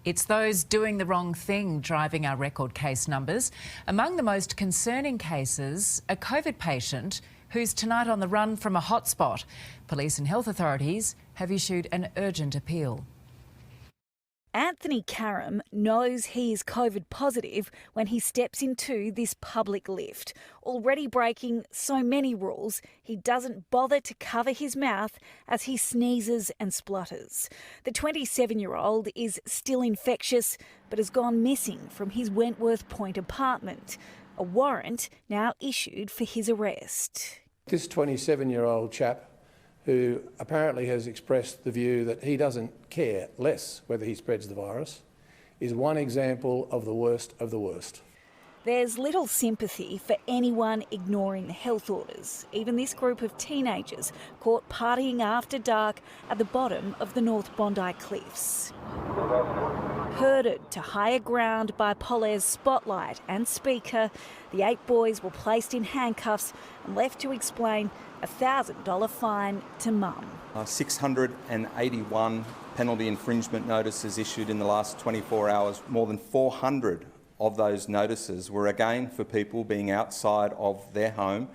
It's those doing the wrong thing driving our record case numbers. Among the most concerning cases, a COVID patient who's tonight on the run from a hotspot. Police and health authorities have issued an urgent appeal. Anthony Karam knows he is COVID positive when he steps into this public lift. Already breaking so many rules, he doesn't bother to cover his mouth as he sneezes and splutters. The 27-year-old is still infectious but has gone missing from his Wentworth Point apartment. A warrant now issued for his arrest. This 27-year-old chap, who apparently has expressed the view that he doesn't care less whether he spreads the virus, is one example of the worst of the worst. There's little sympathy for anyone ignoring the health orders, even this group of teenagers caught partying after dark at the bottom of the North Bondi Cliffs. Herded to higher ground by Polaire's spotlight and speaker, the 8 boys were placed in handcuffs and left to explain a $1,000 fine to mum. 681 penalty infringement notices issued in the last 24 hours. More than 400 of those notices were again for people being outside of their home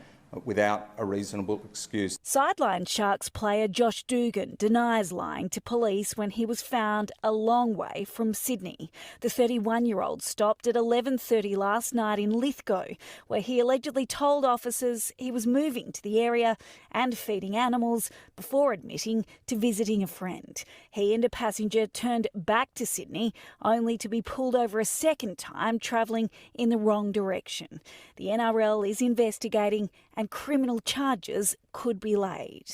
without a reasonable excuse. Sideline Sharks player Josh Dugan denies lying to police when he was found a long way from Sydney. The 31-year-old stopped at 11:30 last night in Lithgow, where he allegedly told officers he was moving to the area and feeding animals before admitting to visiting a friend. He and a passenger turned back to Sydney, only to be pulled over a second time, travelling in the wrong direction. The NRL is investigating and criminal charges could be laid.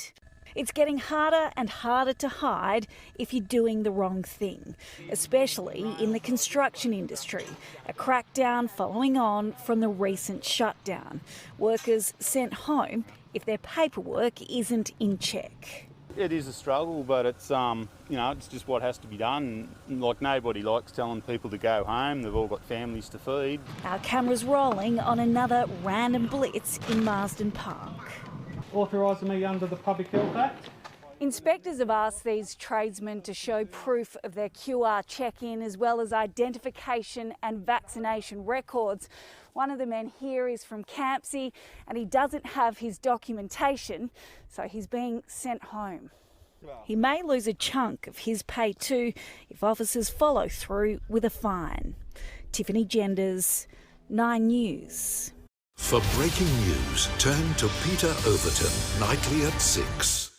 It's getting harder and harder to hide if you're doing the wrong thing, especially in the construction industry, a crackdown following on from the recent shutdown. Workers sent home if their paperwork isn't in check. It is a struggle, but it's it's just what has to be done. Like, nobody likes telling people to go home. They've all got families to feed. Our cameras rolling on another random blitz in Marsden Park. Authorising me under the Public Health Act. Inspectors have asked these tradesmen to show proof of their QR check-in as well as identification and vaccination records. One of the men here is from Campsie and he doesn't have his documentation, so he's being sent home. He may lose a chunk of his pay too if officers follow through with a fine. Tiffany Genders, 9 News. For breaking news, turn to Peter Overton, nightly at 6.